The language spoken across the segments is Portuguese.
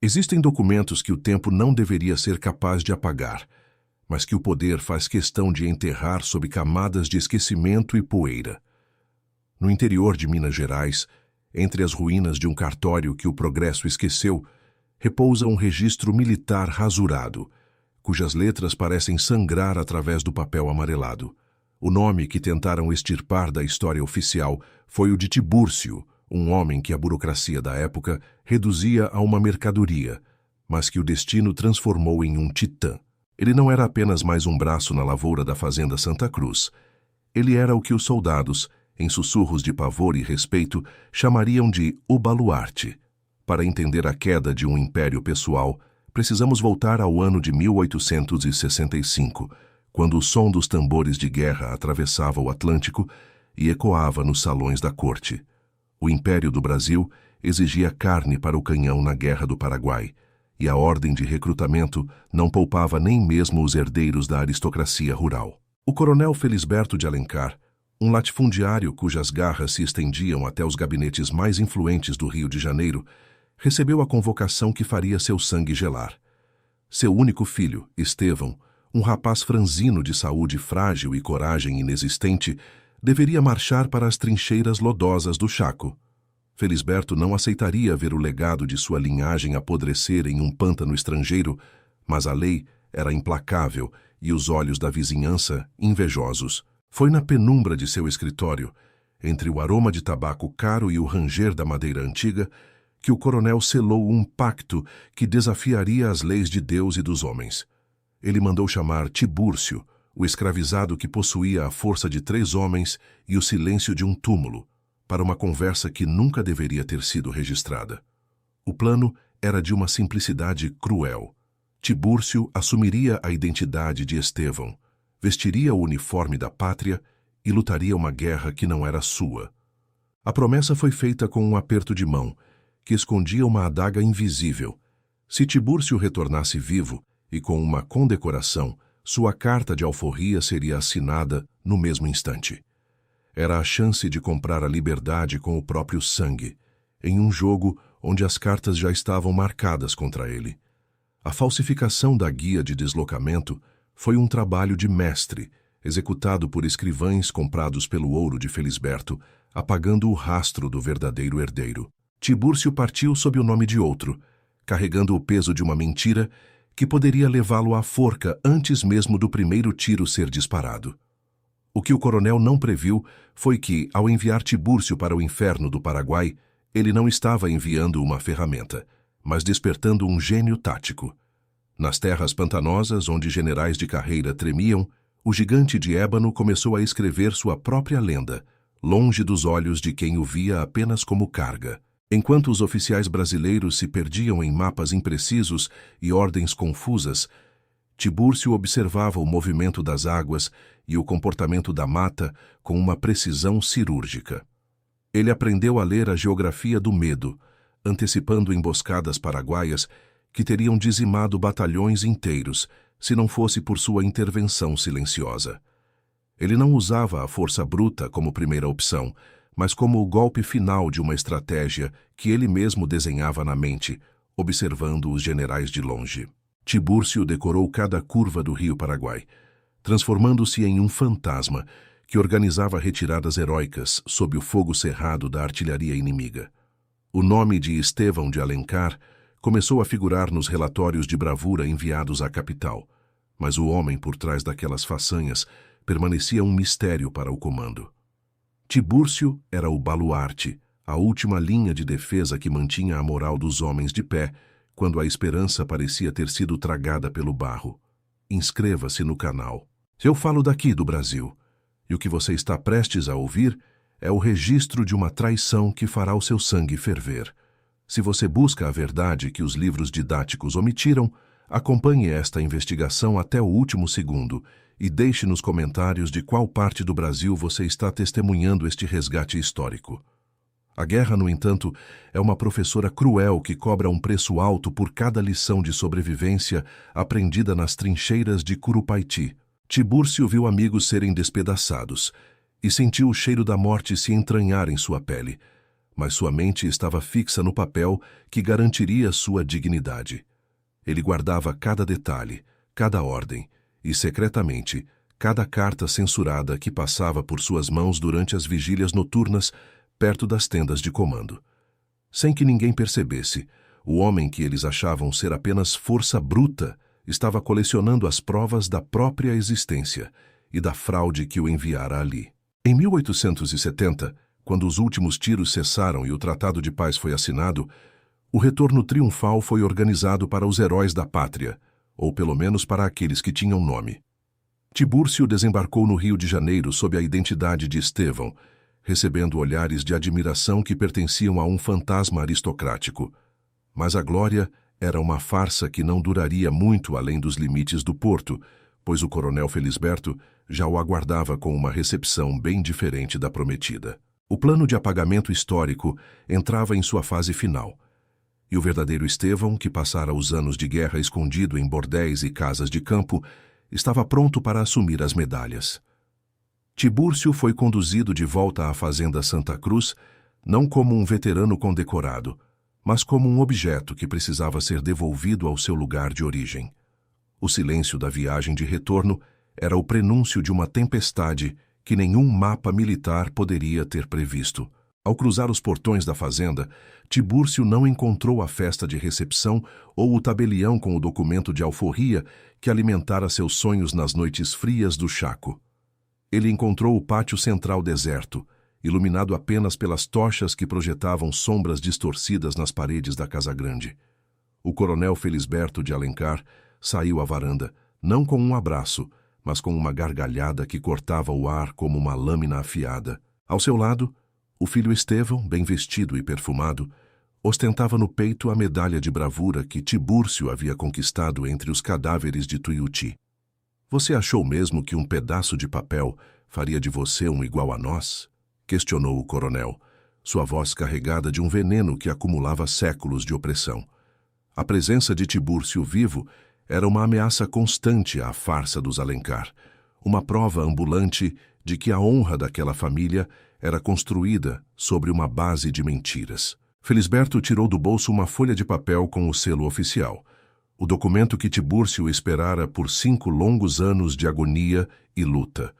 Existem documentos que o tempo não deveria ser capaz de apagar, mas que o poder faz questão de enterrar sob camadas de esquecimento e poeira. No interior de Minas Gerais, entre as ruínas de um cartório que o progresso esqueceu, repousa um registro militar rasurado, cujas letras parecem sangrar através do papel amarelado. O nome que tentaram extirpar da história oficial foi o de Tibúrcio, um homem que a burocracia da época reduzia a uma mercadoria, mas que o destino transformou em um titã. Ele não era apenas mais um braço na lavoura da fazenda Santa Cruz. Ele era o que os soldados, em sussurros de pavor e respeito, chamariam de o baluarte. Para entender a queda de um império pessoal, precisamos voltar ao ano de 1865, quando o som dos tambores de guerra atravessava o Atlântico e ecoava nos salões da corte. O Império do Brasil exigia carne para o canhão na Guerra do Paraguai, e a ordem de recrutamento não poupava nem mesmo os herdeiros da aristocracia rural. O coronel Felisberto de Alencar, um latifundiário cujas garras se estendiam até os gabinetes mais influentes do Rio de Janeiro, recebeu a convocação que faria seu sangue gelar. Seu único filho, Estevão, um rapaz franzino de saúde frágil e coragem inexistente, deveria marchar para as trincheiras lodosas do Chaco. Felisberto não aceitaria ver o legado de sua linhagem apodrecer em um pântano estrangeiro, mas a lei era implacável e os olhos da vizinhança invejosos. Foi na penumbra de seu escritório, entre o aroma de tabaco caro e o ranger da madeira antiga, que o coronel selou um pacto que desafiaria as leis de Deus e dos homens. Ele mandou chamar Tibúrcio, o escravizado que possuía a força de 3 homens e o silêncio de um túmulo, para uma conversa que nunca deveria ter sido registrada. O plano era de uma simplicidade cruel. Tibúrcio assumiria a identidade de Estevão, vestiria o uniforme da pátria e lutaria uma guerra que não era sua. A promessa foi feita com um aperto de mão, que escondia uma adaga invisível. Se Tibúrcio retornasse vivo e com uma condecoração, sua carta de alforria seria assinada no mesmo instante. Era a chance de comprar a liberdade com o próprio sangue, em um jogo onde as cartas já estavam marcadas contra ele. A falsificação da guia de deslocamento foi um trabalho de mestre, executado por escrivães comprados pelo ouro de Felisberto, apagando o rastro do verdadeiro herdeiro. Tibúrcio partiu sob o nome de outro, carregando o peso de uma mentira que poderia levá-lo à forca antes mesmo do primeiro tiro ser disparado. O que o coronel não previu foi que, ao enviar Tibúrcio para o inferno do Paraguai, ele não estava enviando uma ferramenta, mas despertando um gênio tático. Nas terras pantanosas, onde generais de carreira tremiam, o gigante de ébano começou a escrever sua própria lenda, longe dos olhos de quem o via apenas como carga. Enquanto os oficiais brasileiros se perdiam em mapas imprecisos e ordens confusas, Tibúrcio observava o movimento das águas e o comportamento da mata com uma precisão cirúrgica. Ele aprendeu a ler a geografia do medo, antecipando emboscadas paraguaias que teriam dizimado batalhões inteiros, se não fosse por sua intervenção silenciosa. Ele não usava a força bruta como primeira opção, mas como o golpe final de uma estratégia que ele mesmo desenhava na mente, observando os generais de longe. Tibúrcio decorou cada curva do rio Paraguai, transformando-se em um fantasma que organizava retiradas heróicas sob o fogo cerrado da artilharia inimiga. O nome de Estevão de Alencar começou a figurar nos relatórios de bravura enviados à capital, mas o homem por trás daquelas façanhas permanecia um mistério para o comando. Tibúrcio era o baluarte, a última linha de defesa que mantinha a moral dos homens de pé quando a esperança parecia ter sido tragada pelo barro. Inscreva-se no canal. Eu falo daqui do Brasil, e o que você está prestes a ouvir é o registro de uma traição que fará o seu sangue ferver. Se você busca a verdade que os livros didáticos omitiram, acompanhe esta investigação até o último segundo e deixe nos comentários de qual parte do Brasil você está testemunhando este resgate histórico. A guerra, no entanto, é uma professora cruel que cobra um preço alto por cada lição de sobrevivência aprendida nas trincheiras de Curupaiti. Tibúrcio viu amigos serem despedaçados e sentiu o cheiro da morte se entranhar em sua pele, mas sua mente estava fixa no papel que garantiria sua dignidade. Ele guardava cada detalhe, cada ordem e, secretamente, cada carta censurada que passava por suas mãos durante as vigílias noturnas perto das tendas de comando. Sem que ninguém percebesse, o homem que eles achavam ser apenas força bruta estava colecionando as provas da própria existência e da fraude que o enviara ali. Em 1870, quando os últimos tiros cessaram e o Tratado de Paz foi assinado, o retorno triunfal foi organizado para os heróis da pátria, ou pelo menos para aqueles que tinham nome. Tibúrcio desembarcou no Rio de Janeiro sob a identidade de Estevão, recebendo olhares de admiração que pertenciam a um fantasma aristocrático. Mas a glória era uma farsa que não duraria muito além dos limites do porto, pois o coronel Felisberto já o aguardava com uma recepção bem diferente da prometida. O plano de apagamento histórico entrava em sua fase final, e o verdadeiro Estevão, que passara os anos de guerra escondido em bordéis e casas de campo, estava pronto para assumir as medalhas. Tibúrcio foi conduzido de volta à fazenda Santa Cruz, não como um veterano condecorado, mas como um objeto que precisava ser devolvido ao seu lugar de origem. O silêncio da viagem de retorno era o prenúncio de uma tempestade que nenhum mapa militar poderia ter previsto. Ao cruzar os portões da fazenda, Tibúrcio não encontrou a festa de recepção ou o tabelião com o documento de alforria que alimentara seus sonhos nas noites frias do Chaco. Ele encontrou o pátio central deserto, iluminado apenas pelas tochas que projetavam sombras distorcidas nas paredes da Casa Grande. O coronel Felisberto de Alencar saiu à varanda, não com um abraço, mas com uma gargalhada que cortava o ar como uma lâmina afiada. Ao seu lado, o filho Estevão, bem vestido e perfumado, ostentava no peito a medalha de bravura que Tibúrcio havia conquistado entre os cadáveres de Tuiuti. "Você achou mesmo que um pedaço de papel faria de você um igual a nós?" questionou o coronel, sua voz carregada de um veneno que acumulava séculos de opressão. A presença de Tibúrcio vivo era uma ameaça constante à farsa dos Alencar, uma prova ambulante de que a honra daquela família era construída sobre uma base de mentiras. Felisberto tirou do bolso uma folha de papel com o selo oficial, o documento que Tibúrcio esperara por 5 longos anos de agonia e luta.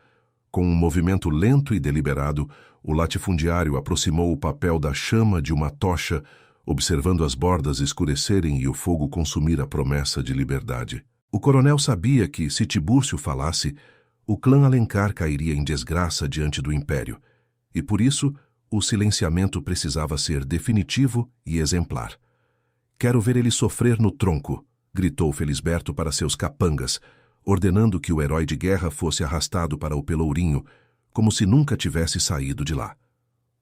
Com um movimento lento e deliberado, o latifundiário aproximou o papel da chama de uma tocha, observando as bordas escurecerem e o fogo consumir a promessa de liberdade. O coronel sabia que, se Tibúrcio falasse, o clã Alencar cairia em desgraça diante do império, e por isso o silenciamento precisava ser definitivo e exemplar. "Quero ver ele sofrer no tronco", gritou Felisberto para seus capangas, ordenando que o herói de guerra fosse arrastado para o Pelourinho, como se nunca tivesse saído de lá.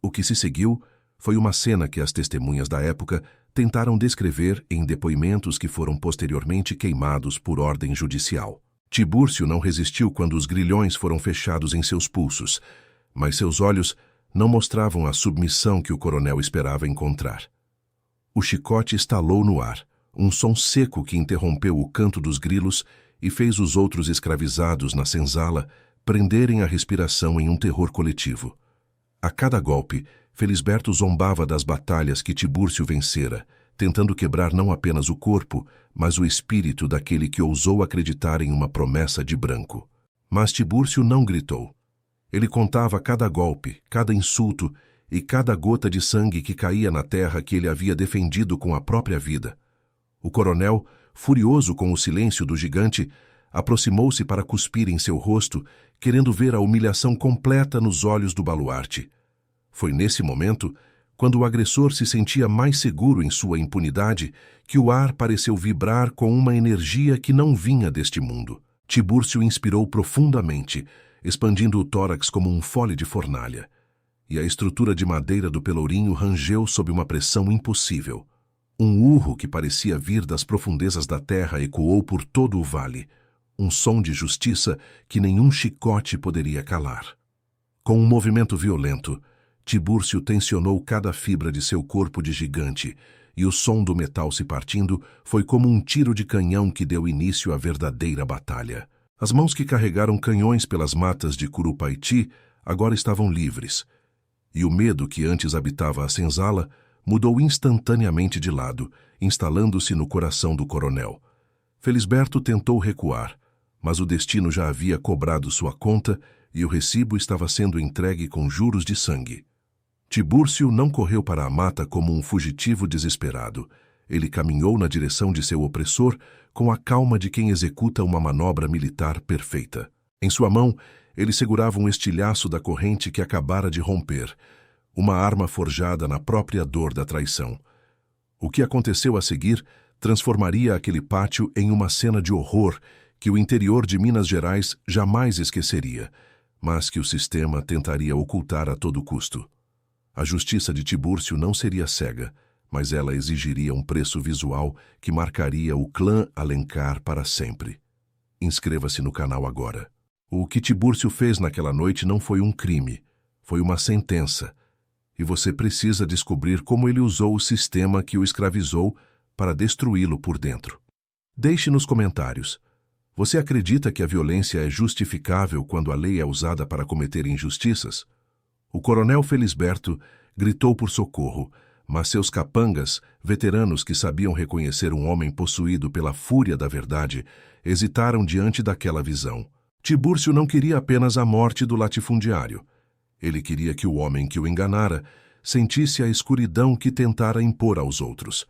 O que se seguiu foi uma cena que as testemunhas da época tentaram descrever em depoimentos que foram posteriormente queimados por ordem judicial. Tibúrcio não resistiu quando os grilhões foram fechados em seus pulsos, mas seus olhos não mostravam a submissão que o coronel esperava encontrar. O chicote estalou no ar, um som seco que interrompeu o canto dos grilos e fez os outros escravizados na senzala prenderem a respiração em um terror coletivo. A cada golpe, Felisberto zombava das batalhas que Tibúrcio vencera, tentando quebrar não apenas o corpo, mas o espírito daquele que ousou acreditar em uma promessa de branco. Mas Tibúrcio não gritou. Ele contava cada golpe, cada insulto e cada gota de sangue que caía na terra que ele havia defendido com a própria vida. O coronel, furioso com o silêncio do gigante, aproximou-se para cuspir em seu rosto, querendo ver a humilhação completa nos olhos do baluarte. Foi nesse momento, quando o agressor se sentia mais seguro em sua impunidade, que o ar pareceu vibrar com uma energia que não vinha deste mundo. Tibúrcio inspirou profundamente, expandindo o tórax como um fole de fornalha, e a estrutura de madeira do Pelourinho rangeu sob uma pressão impossível. Um urro que parecia vir das profundezas da terra ecoou por todo o vale, um som de justiça que nenhum chicote poderia calar. Com um movimento violento, Tibúrcio tensionou cada fibra de seu corpo de gigante, e o som do metal se partindo foi como um tiro de canhão que deu início à verdadeira batalha. As mãos que carregaram canhões pelas matas de Curupaiti agora estavam livres, e o medo que antes habitava a senzala mudou instantaneamente de lado, instalando-se no coração do coronel. Felisberto tentou recuar, mas o destino já havia cobrado sua conta e o recibo estava sendo entregue com juros de sangue. Tibúrcio não correu para a mata como um fugitivo desesperado. Ele caminhou na direção de seu opressor com a calma de quem executa uma manobra militar perfeita. Em sua mão, ele segurava um estilhaço da corrente que acabara de romper, uma arma forjada na própria dor da traição. O que aconteceu a seguir transformaria aquele pátio em uma cena de horror que o interior de Minas Gerais jamais esqueceria, mas que o sistema tentaria ocultar a todo custo. A justiça de Tibúrcio não seria cega, mas ela exigiria um preço visual que marcaria o clã Alencar para sempre. Inscreva-se no canal agora. O que Tibúrcio fez naquela noite não foi um crime, foi uma sentença, e você precisa descobrir como ele usou o sistema que o escravizou para destruí-lo por dentro. Deixe nos comentários. Você acredita que a violência é justificável quando a lei é usada para cometer injustiças? O coronel Felisberto gritou por socorro, mas seus capangas, veteranos que sabiam reconhecer um homem possuído pela fúria da verdade, hesitaram diante daquela visão. Tibúrcio não queria apenas a morte do latifundiário. Ele queria que o homem que o enganara sentisse a escuridão que tentara impor aos outros.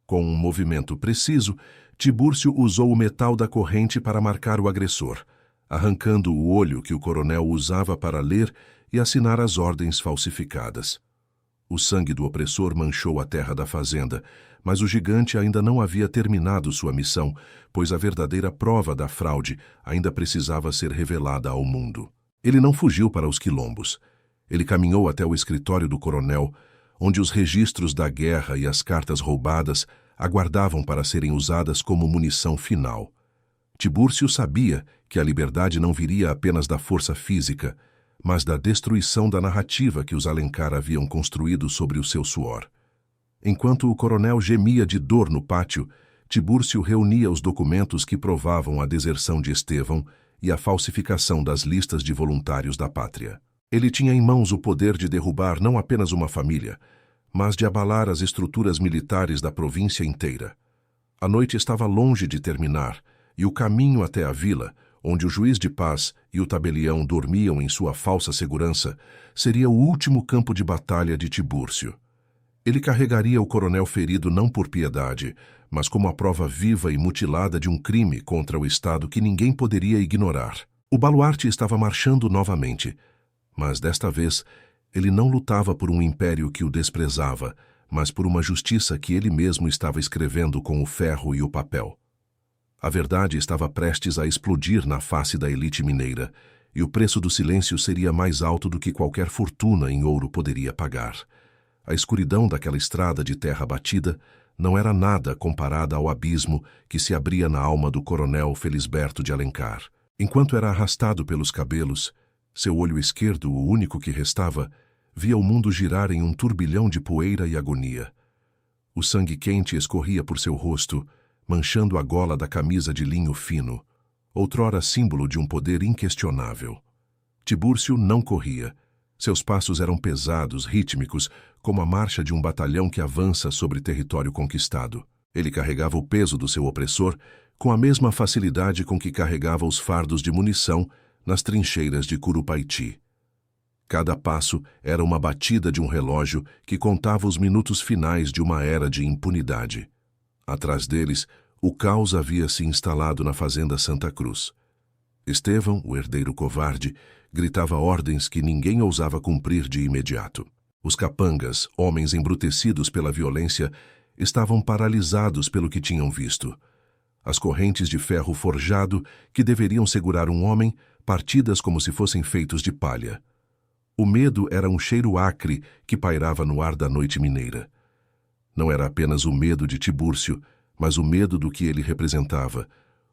Com um movimento preciso, Tibúrcio usou o metal da corrente para marcar o agressor, arrancando o olho que o coronel usava para ler e assinar as ordens falsificadas. O sangue do opressor manchou a terra da fazenda, mas o gigante ainda não havia terminado sua missão, pois a verdadeira prova da fraude ainda precisava ser revelada ao mundo. Ele não fugiu para os quilombos. Ele caminhou até o escritório do coronel, onde os registros da guerra e as cartas roubadas aguardavam para serem usadas como munição final. Tibúrcio sabia que a liberdade não viria apenas da força física, mas da destruição da narrativa que os Alencar haviam construído sobre o seu suor. Enquanto o coronel gemia de dor no pátio, Tibúrcio reunia os documentos que provavam a deserção de Estevão e a falsificação das listas de voluntários da pátria. Ele tinha em mãos o poder de derrubar não apenas uma família, mas de abalar as estruturas militares da província inteira. A noite estava longe de terminar, e o caminho até a vila, onde o juiz de paz e o tabelião dormiam em sua falsa segurança, seria o último campo de batalha de Tibúrcio. Ele carregaria o coronel ferido não por piedade, mas como a prova viva e mutilada de um crime contra o Estado que ninguém poderia ignorar. O baluarte estava marchando novamente, mas desta vez ele não lutava por um império que o desprezava, mas por uma justiça que ele mesmo estava escrevendo com o ferro e o papel. A verdade estava prestes a explodir na face da elite mineira, e o preço do silêncio seria mais alto do que qualquer fortuna em ouro poderia pagar. A escuridão daquela estrada de terra batida não era nada comparada ao abismo que se abria na alma do coronel Felisberto de Alencar. Enquanto era arrastado pelos cabelos, seu olho esquerdo, o único que restava, via o mundo girar em um turbilhão de poeira e agonia. O sangue quente escorria por seu rosto, manchando a gola da camisa de linho fino, outrora símbolo de um poder inquestionável. Tibúrcio não corria. Seus passos eram pesados, rítmicos, como a marcha de um batalhão que avança sobre território conquistado. Ele carregava o peso do seu opressor com a mesma facilidade com que carregava os fardos de munição nas trincheiras de Curupaiti. Cada passo era uma batida de um relógio que contava os minutos finais de uma era de impunidade. Atrás deles, o caos havia se instalado na fazenda Santa Cruz. Estevão, o herdeiro covarde, gritava ordens que ninguém ousava cumprir de imediato. Os capangas, homens embrutecidos pela violência, estavam paralisados pelo que tinham visto. As correntes de ferro forjado que deveriam segurar um homem, partidas como se fossem feitos de palha. O medo era um cheiro acre que pairava no ar da noite mineira. Não era apenas o medo de Tibúrcio, mas o medo do que ele representava,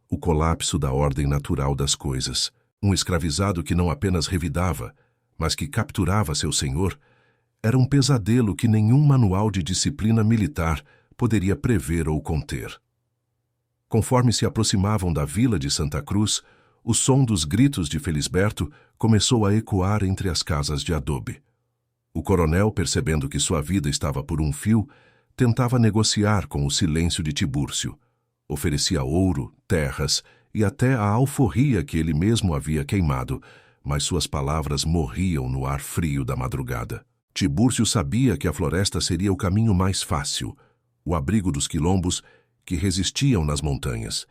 o colapso da ordem natural das coisas. Um escravizado que não apenas revidava, mas que capturava seu senhor, era um pesadelo que nenhum manual de disciplina militar poderia prever ou conter. Conforme se aproximavam da vila de Santa Cruz, o som dos gritos de Felisberto começou a ecoar entre as casas de adobe. O coronel, percebendo que sua vida estava por um fio, tentava negociar com o silêncio de Tibúrcio. Oferecia ouro, terras e até a alforria que ele mesmo havia queimado, mas suas palavras morriam no ar frio da madrugada. Tibúrcio sabia que a floresta seria o caminho mais fácil, o abrigo dos quilombos que resistiam nas montanhas.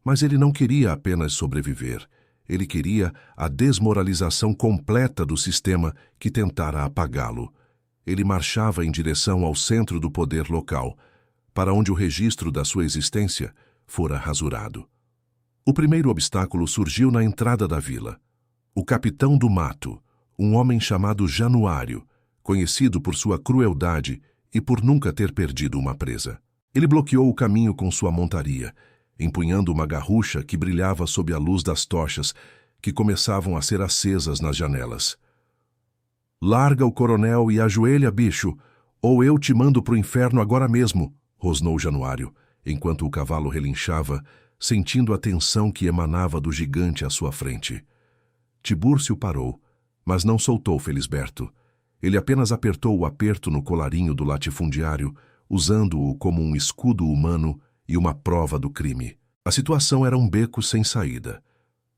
Mas ele não queria apenas sobreviver. Ele queria a desmoralização completa do sistema que tentara apagá-lo. Ele marchava em direção ao centro do poder local, para onde o registro da sua existência fora rasurado. O primeiro obstáculo surgiu na entrada da vila. O capitão do mato, um homem chamado Januário, conhecido por sua crueldade e por nunca ter perdido uma presa. Ele bloqueou o caminho com sua montaria, empunhando uma garrucha que brilhava sob a luz das tochas que começavam a ser acesas nas janelas. "Larga o coronel e ajoelha, bicho, ou eu te mando pro inferno agora mesmo", rosnou Januário, enquanto o cavalo relinchava, sentindo a tensão que emanava do gigante à sua frente. Tibúrcio parou, mas não soltou Felisberto. Ele apenas apertou o aperto no colarinho do latifundiário, usando-o como um escudo humano e uma prova do crime. A situação era um beco sem saída.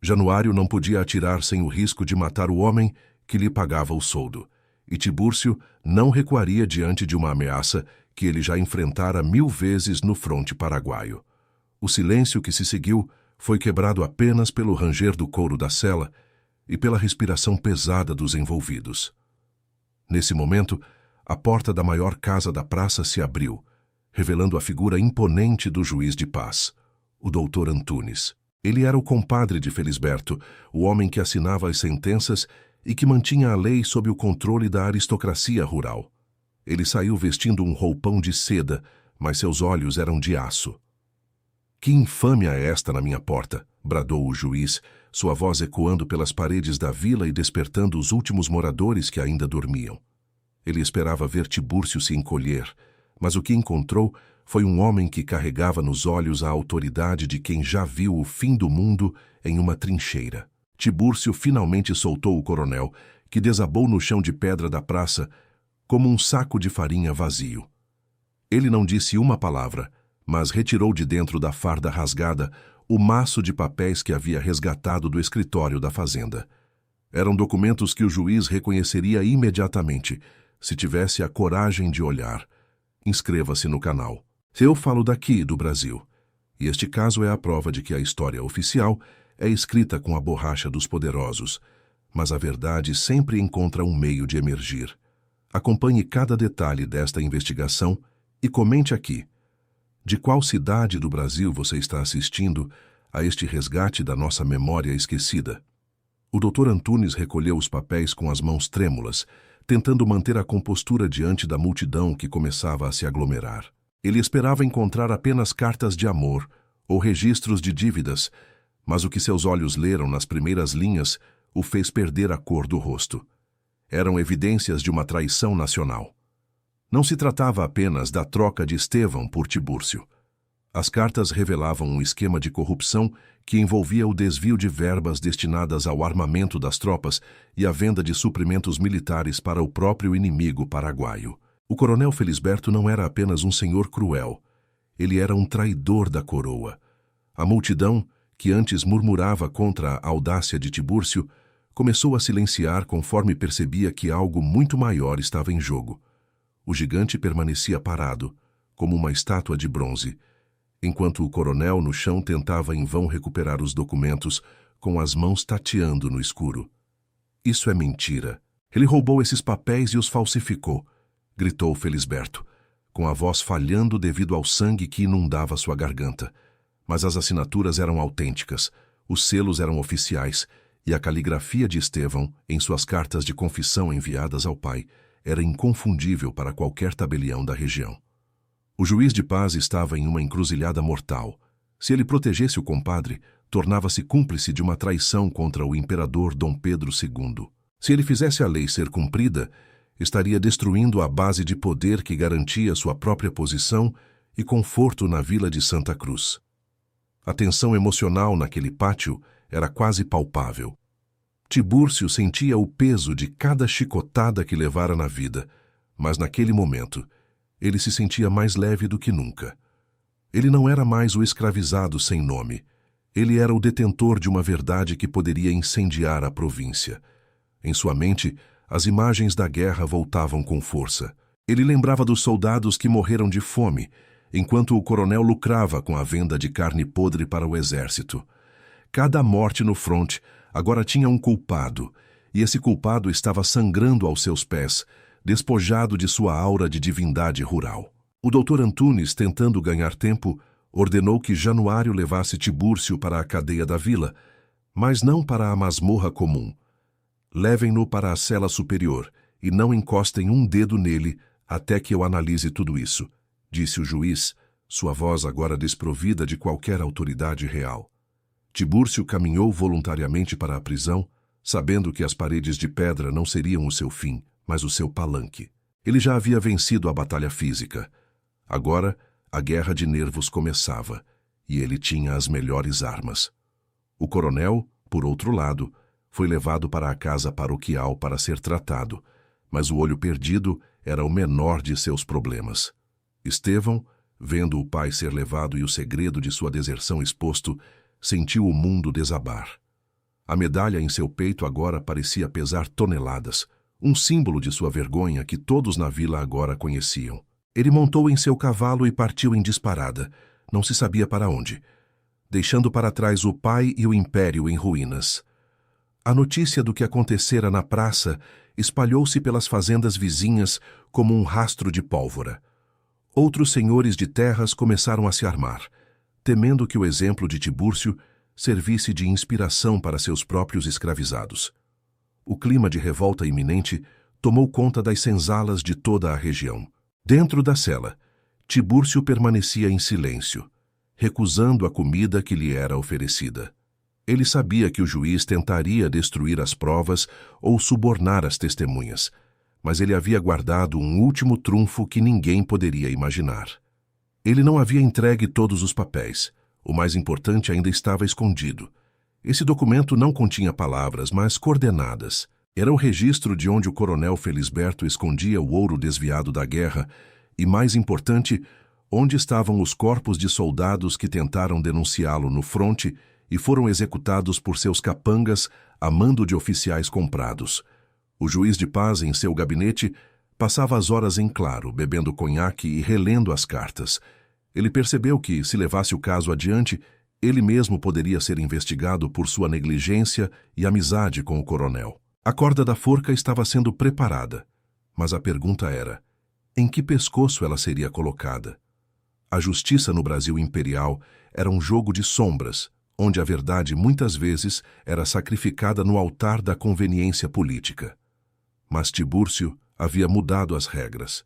Januário não podia atirar sem o risco de matar o homem que lhe pagava o soldo, e Tibúrcio não recuaria diante de uma ameaça que ele já enfrentara 1000 vezes no fronte paraguaio. O silêncio que se seguiu foi quebrado apenas pelo ranger do couro da cela e pela respiração pesada dos envolvidos. Nesse momento, a porta da maior casa da praça se abriu, revelando a figura imponente do juiz de paz, o doutor Antunes. Ele era o compadre de Felisberto, o homem que assinava as sentenças e que mantinha a lei sob o controle da aristocracia rural. Ele saiu vestindo um roupão de seda, mas seus olhos eram de aço. "Que infâmia é esta na minha porta?", bradou o juiz, sua voz ecoando pelas paredes da vila e despertando os últimos moradores que ainda dormiam. Ele esperava ver Tibúrcio se encolher, mas o que encontrou foi um homem que carregava nos olhos a autoridade de quem já viu o fim do mundo em uma trincheira. Tibúrcio finalmente soltou o coronel, que desabou no chão de pedra da praça como um saco de farinha vazio. Ele não disse uma palavra, mas retirou de dentro da farda rasgada o maço de papéis que havia resgatado do escritório da fazenda. Eram documentos que o juiz reconheceria imediatamente, se tivesse a coragem de olhar. Inscreva-se no canal. Eu falo daqui, do Brasil. E este caso é a prova de que a história oficial é escrita com a borracha dos poderosos, mas a verdade sempre encontra um meio de emergir. Acompanhe cada detalhe desta investigação e comente aqui. De qual cidade do Brasil você está assistindo a este resgate da nossa memória esquecida? O Dr. Antunes recolheu os papéis com as mãos trêmulas, tentando manter a compostura diante da multidão que começava a se aglomerar. Ele esperava encontrar apenas cartas de amor ou registros de dívidas, mas o que seus olhos leram nas primeiras linhas o fez perder a cor do rosto. Eram evidências de uma traição nacional. Não se tratava apenas da troca de Estevão por Tibúrcio. As cartas revelavam um esquema de corrupção que envolvia o desvio de verbas destinadas ao armamento das tropas e a venda de suprimentos militares para o próprio inimigo paraguaio. O coronel Felisberto não era apenas um senhor cruel. Ele era um traidor da coroa. A multidão, que antes murmurava contra a audácia de Tibúrcio, começou a silenciar conforme percebia que algo muito maior estava em jogo. O gigante permanecia parado, como uma estátua de bronze, enquanto o coronel no chão tentava em vão recuperar os documentos, com as mãos tateando no escuro. "Isso é mentira. Ele roubou esses papéis e os falsificou", gritou Felisberto, com a voz falhando devido ao sangue que inundava sua garganta. Mas as assinaturas eram autênticas, os selos eram oficiais, e a caligrafia de Estevão, em suas cartas de confissão enviadas ao pai, era inconfundível para qualquer tabelião da região. O juiz de paz estava em uma encruzilhada mortal. Se ele protegesse o compadre, tornava-se cúmplice de uma traição contra o imperador Dom Pedro II. Se ele fizesse a lei ser cumprida, estaria destruindo a base de poder que garantia sua própria posição e conforto na vila de Santa Cruz. A tensão emocional naquele pátio era quase palpável. Tibúrcio sentia o peso de cada chicotada que levara na vida, mas naquele momento ele se sentia mais leve do que nunca. Ele não era mais o escravizado sem nome. Ele era o detentor de uma verdade que poderia incendiar a província. Em sua mente, as imagens da guerra voltavam com força. Ele lembrava dos soldados que morreram de fome, enquanto o coronel lucrava com a venda de carne podre para o exército. Cada morte no fronte agora tinha um culpado, e esse culpado estava sangrando aos seus pés, despojado de sua aura de divindade rural. O doutor Antunes, tentando ganhar tempo, ordenou que Januário levasse Tibúrcio para a cadeia da vila, mas não para a masmorra comum. Levem-no para a cela superior e não encostem um dedo nele até que eu analise tudo isso, disse o juiz, sua voz agora desprovida de qualquer autoridade real. Tibúrcio caminhou voluntariamente para a prisão, sabendo que as paredes de pedra não seriam o seu fim, mas o seu palanque. Ele já havia vencido a batalha física. Agora, a guerra de nervos começava, e ele tinha as melhores armas. O coronel, por outro lado, foi levado para a casa paroquial para ser tratado, mas o olho perdido era o menor de seus problemas. Estevão, vendo o pai ser levado e o segredo de sua deserção exposto, sentiu o mundo desabar. A medalha em seu peito agora parecia pesar toneladas, um símbolo de sua vergonha que todos na vila agora conheciam. Ele montou em seu cavalo e partiu em disparada, não se sabia para onde, deixando para trás o pai e o império em ruínas. A notícia do que acontecera na praça espalhou-se pelas fazendas vizinhas como um rastro de pólvora. Outros senhores de terras começaram a se armar, temendo que o exemplo de Tibúrcio servisse de inspiração para seus próprios escravizados. O clima de revolta iminente tomou conta das senzalas de toda a região. Dentro da cela, Tibúrcio permanecia em silêncio, recusando a comida que lhe era oferecida. Ele sabia que o juiz tentaria destruir as provas ou subornar as testemunhas, mas ele havia guardado um último trunfo que ninguém poderia imaginar. Ele não havia entregue todos os papéis. O mais importante ainda estava escondido. Esse documento não continha palavras, mas coordenadas. Era o registro de onde o coronel Felisberto escondia o ouro desviado da guerra e, mais importante, onde estavam os corpos de soldados que tentaram denunciá-lo no fronte e foram executados por seus capangas a mando de oficiais comprados. O juiz de paz, em seu gabinete, passava as horas em claro, bebendo conhaque e relendo as cartas. Ele percebeu que, se levasse o caso adiante, ele mesmo poderia ser investigado por sua negligência e amizade com o coronel. A corda da forca estava sendo preparada, mas a pergunta era: em que pescoço ela seria colocada? A justiça no Brasil imperial era um jogo de sombras, onde a verdade muitas vezes era sacrificada no altar da conveniência política. Mas Tibúrcio havia mudado as regras.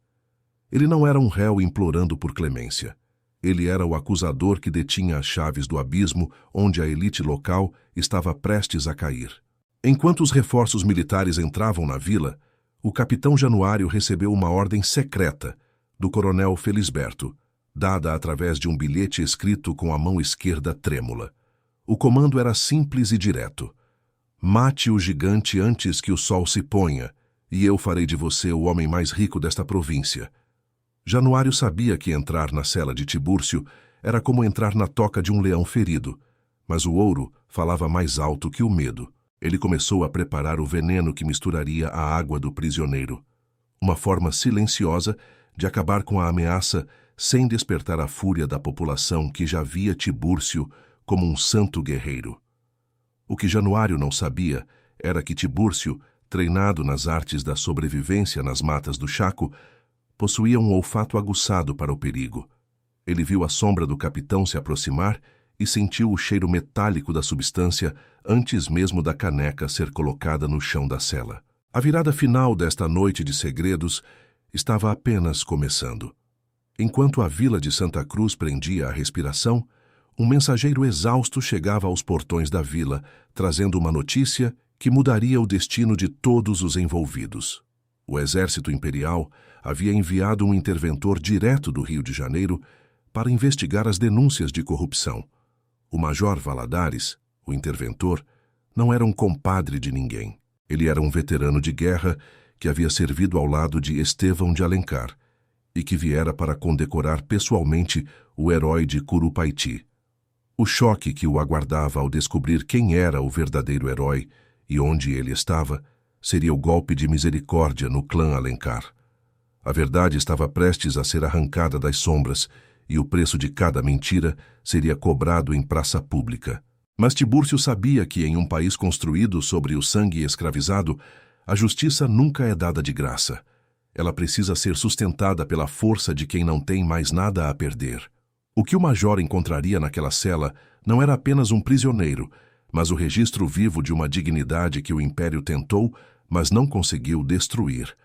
Ele não era um réu implorando por clemência. Ele era o acusador que detinha as chaves do abismo onde a elite local estava prestes a cair. Enquanto os reforços militares entravam na vila, o capitão Januário recebeu uma ordem secreta do coronel Felisberto, dada através de um bilhete escrito com a mão esquerda trêmula. O comando era simples e direto: mate o gigante antes que o sol se ponha, e eu farei de você o homem mais rico desta província. Januário sabia que entrar na cela de Tibúrcio era como entrar na toca de um leão ferido, mas o ouro falava mais alto que o medo. Ele começou a preparar o veneno que misturaria a água do prisioneiro. Uma forma silenciosa de acabar com a ameaça sem despertar a fúria da população que já via Tibúrcio como um santo guerreiro. O que Januário não sabia era que Tibúrcio, treinado nas artes da sobrevivência nas matas do Chaco, possuía um olfato aguçado para o perigo. Ele viu a sombra do capitão se aproximar e sentiu o cheiro metálico da substância antes mesmo da caneca ser colocada no chão da cela. A virada final desta noite de segredos estava apenas começando. Enquanto a vila de Santa Cruz prendia a respiração, um mensageiro exausto chegava aos portões da vila, trazendo uma notícia que mudaria o destino de todos os envolvidos. O exército imperial havia enviado um interventor direto do Rio de Janeiro para investigar as denúncias de corrupção. O major Valadares, o interventor, Não era um compadre de ninguém. Ele era um veterano de guerra que havia servido ao lado de Estevão de Alencar e que viera para condecorar pessoalmente o herói de Curupaiti. O choque que o aguardava ao descobrir quem era o verdadeiro herói e onde ele estava seria o golpe de misericórdia no clã Alencar. A verdade estava prestes a ser arrancada das sombras e o preço de cada mentira seria cobrado em praça pública. Mas Tibúrcio sabia que em um país construído sobre o sangue escravizado, a justiça nunca é dada de graça. Ela precisa ser sustentada pela força de quem não tem mais nada a perder. O que o major encontraria naquela cela não era apenas um prisioneiro, mas o registro vivo de uma dignidade que o Império tentou, mas não conseguiu destruir.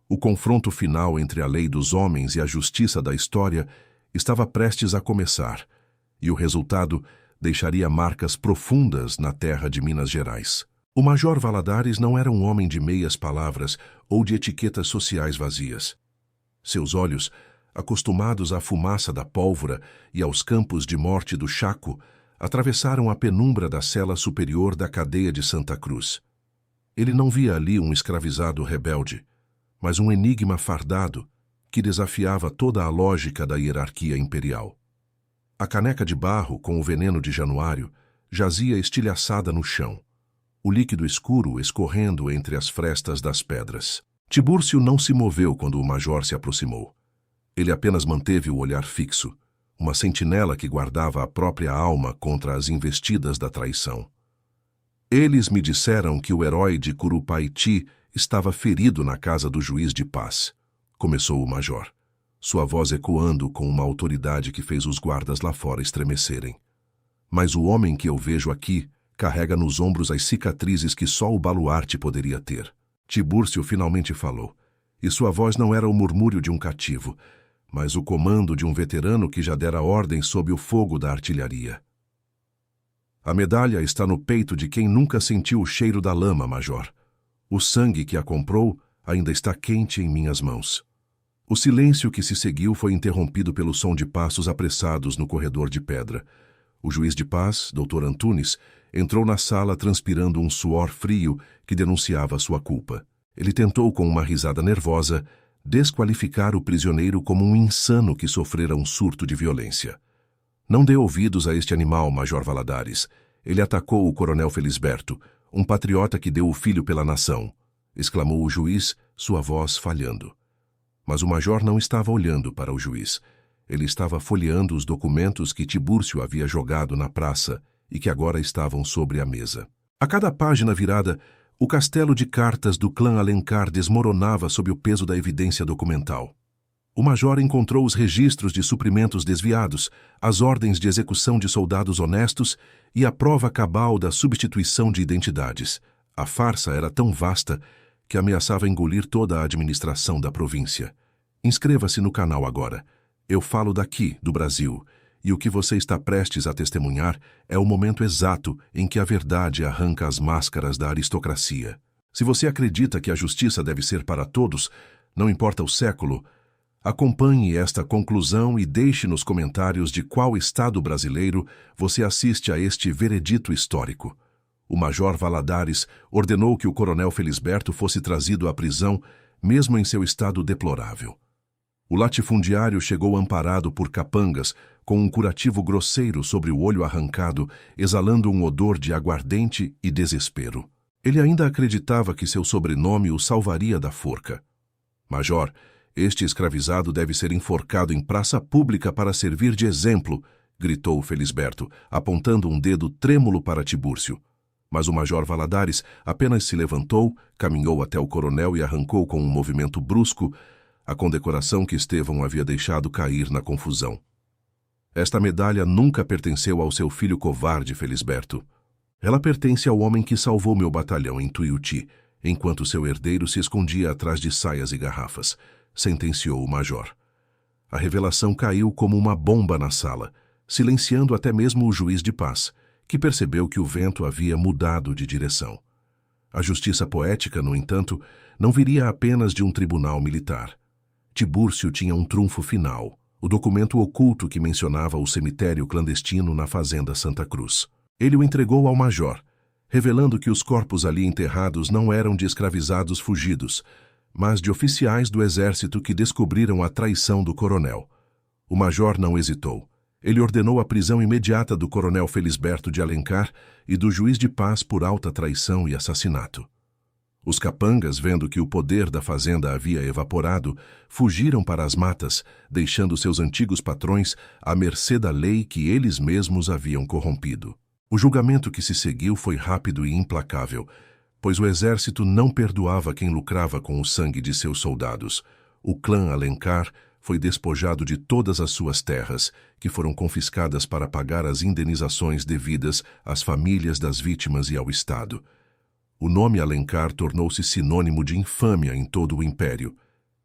O confronto final entre a lei dos homens e a justiça da história estava prestes a começar, e o resultado deixaria marcas profundas na terra de Minas Gerais. O Major Valadares não era um homem de meias palavras ou de etiquetas sociais vazias. Seus olhos, acostumados à fumaça da pólvora e aos campos de morte do Chaco, atravessaram a penumbra da cela superior da cadeia de Santa Cruz. Ele não via ali um escravizado rebelde, mas um enigma fardado que desafiava toda a lógica da hierarquia imperial. A caneca de barro com o veneno de Januário jazia estilhaçada no chão, o líquido escuro escorrendo entre as frestas das pedras. Tibúrcio não se moveu quando o major se aproximou. Ele apenas manteve o olhar fixo, uma sentinela que guardava a própria alma contra as investidas da traição. Eles me disseram que o herói de Curupaiti estava ferido na casa do juiz de paz, começou o major, sua voz ecoando com uma autoridade que fez os guardas lá fora estremecerem. Mas o homem que eu vejo aqui carrega nos ombros as cicatrizes que só o baluarte poderia ter. Tibúrcio finalmente falou, e sua voz não era o murmúrio de um cativo, mas o comando de um veterano que já dera ordem sob o fogo da artilharia. A medalha está no peito de quem nunca sentiu o cheiro da lama, major. O sangue que a comprou ainda está quente em minhas mãos. O silêncio que se seguiu foi interrompido pelo som de passos apressados no corredor de pedra. O juiz de paz, Dr. Antunes, entrou na sala transpirando um suor frio que denunciava sua culpa. Ele tentou, com uma risada nervosa, desqualificar o prisioneiro como um insano que sofrera um surto de violência. Não dê ouvidos a este animal, Major Valadares. Ele atacou o coronel Felisberto, um patriota que deu o filho pela nação, exclamou o juiz, sua voz falhando. Mas o major não estava olhando para o juiz. Ele estava folheando os documentos que Tibúrcio havia jogado na praça e que agora estavam sobre a mesa. A cada página virada, o castelo de cartas do clã Alencar desmoronava sob o peso da evidência documental. O major encontrou os registros de suprimentos desviados, as ordens de execução de soldados honestos e a prova cabal da substituição de identidades. A farsa era tão vasta que ameaçava engolir toda a administração da província. Inscreva-se no canal agora. Eu falo daqui, do Brasil, e o que você está prestes a testemunhar é o momento exato em que a verdade arranca as máscaras da aristocracia. Se você acredita que a justiça deve ser para todos, não importa o século, acompanhe esta conclusão e deixe nos comentários de qual estado brasileiro você assiste a este veredito histórico. O Major Valadares ordenou que o coronel Felisberto fosse trazido à prisão, mesmo em seu estado deplorável. O latifundiário chegou amparado por capangas, com um curativo grosseiro sobre o olho arrancado, exalando um odor de aguardente e desespero. Ele ainda acreditava que seu sobrenome o salvaria da forca. Major, este escravizado deve ser enforcado em praça pública para servir de exemplo, gritou Felisberto, apontando um dedo trêmulo para Tibúrcio. Mas o Major Valadares apenas se levantou, caminhou até o coronel e arrancou com um movimento brusco a condecoração que Estevão havia deixado cair na confusão. Esta medalha nunca pertenceu ao seu filho covarde, Felisberto. Ela pertence ao homem que salvou meu batalhão em Tuiuti, enquanto seu herdeiro se escondia atrás de saias e garrafas, sentenciou o major. A revelação caiu como uma bomba na sala, silenciando até mesmo o juiz de paz, que percebeu que o vento havia mudado de direção. A justiça poética, no entanto, não viria apenas de um tribunal militar. Tibúrcio tinha um trunfo final, o documento oculto que mencionava o cemitério clandestino na fazenda Santa Cruz. Ele o entregou ao major, revelando que os corpos ali enterrados não eram de escravizados fugidos, mas de oficiais do exército que descobriram a traição do coronel. O major não hesitou. Ele ordenou a prisão imediata do coronel Felisberto de Alencar e do juiz de paz por alta traição e assassinato. Os capangas, vendo que o poder da fazenda havia evaporado, fugiram para as matas, deixando seus antigos patrões à mercê da lei que eles mesmos haviam corrompido. O julgamento que se seguiu foi rápido e implacável, pois o exército não perdoava quem lucrava com o sangue de seus soldados. O clã Alencar foi despojado de todas as suas terras, que foram confiscadas para pagar as indenizações devidas às famílias das vítimas e ao Estado. O nome Alencar tornou-se sinônimo de infâmia em todo o império.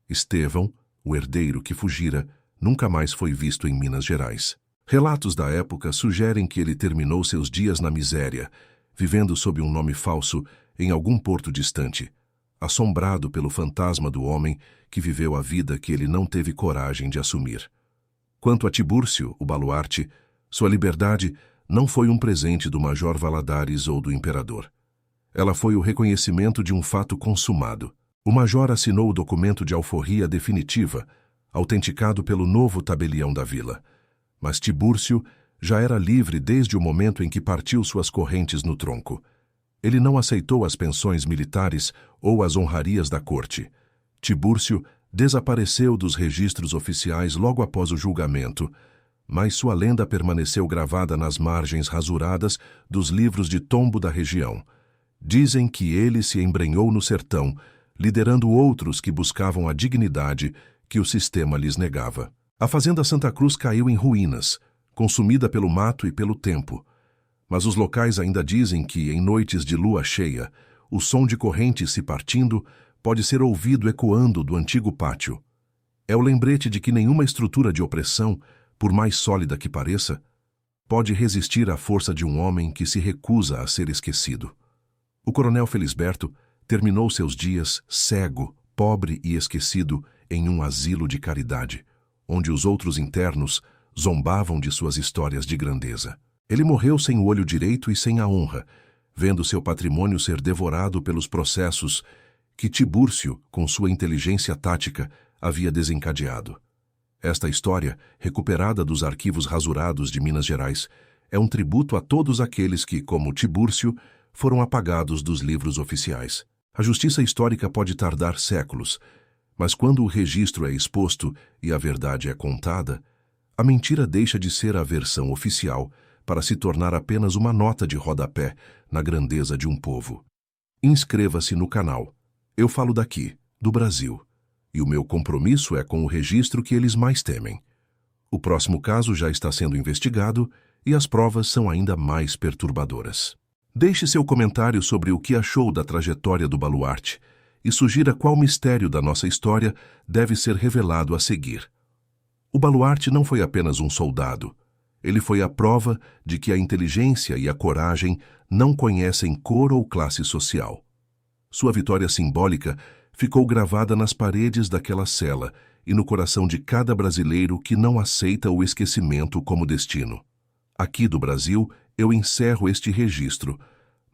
Estevão, o herdeiro que fugira, nunca mais foi visto em Minas Gerais. Relatos da época sugerem que ele terminou seus dias na miséria, vivendo sob um nome falso em algum porto distante, assombrado pelo fantasma do homem que viveu a vida que ele não teve coragem de assumir. Quanto a Tibúrcio, o baluarte, sua liberdade não foi um presente do Major Valadares ou do imperador. Ela foi o reconhecimento de um fato consumado. O major assinou o documento de alforria definitiva, autenticado pelo novo tabelião da vila. Mas Tibúrcio já era livre desde o momento em que partiu suas correntes no tronco. Ele não aceitou as pensões militares ou as honrarias da corte. Tibúrcio desapareceu dos registros oficiais logo após o julgamento, mas sua lenda permaneceu gravada nas margens rasuradas dos livros de tombo da região. Dizem que ele se embrenhou no sertão, liderando outros que buscavam a dignidade que o sistema lhes negava. A fazenda Santa Cruz caiu em ruínas, consumida pelo mato e pelo tempo. Mas os locais ainda dizem que, em noites de lua cheia, o som de correntes se partindo pode ser ouvido ecoando do antigo pátio. É o lembrete de que nenhuma estrutura de opressão, por mais sólida que pareça, pode resistir à força de um homem que se recusa a ser esquecido. O coronel Felisberto terminou seus dias cego, pobre e esquecido em um asilo de caridade, onde os outros internos zombavam de suas histórias de grandeza. Ele morreu sem o olho direito e sem a honra, vendo seu patrimônio ser devorado pelos processos que Tibúrcio, com sua inteligência tática, havia desencadeado. Esta história, recuperada dos arquivos rasurados de Minas Gerais, é um tributo a todos aqueles que, como Tibúrcio, foram apagados dos livros oficiais. A justiça histórica pode tardar séculos, mas quando o registro é exposto e a verdade é contada, a mentira deixa de ser a versão oficial para se tornar apenas uma nota de rodapé na grandeza de um povo. Inscreva-se no canal. Eu falo daqui, do Brasil, e o meu compromisso é com o registro que eles mais temem. O próximo caso já está sendo investigado e as provas são ainda mais perturbadoras. Deixe seu comentário sobre o que achou da trajetória do baluarte e sugira qual mistério da nossa história deve ser revelado a seguir. O baluarte não foi apenas um soldado. Ele foi a prova de que a inteligência e a coragem não conhecem cor ou classe social. Sua vitória simbólica ficou gravada nas paredes daquela cela e no coração de cada brasileiro que não aceita o esquecimento como destino. Aqui do Brasil, eu encerro este registro,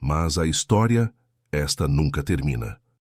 mas a história, esta nunca termina.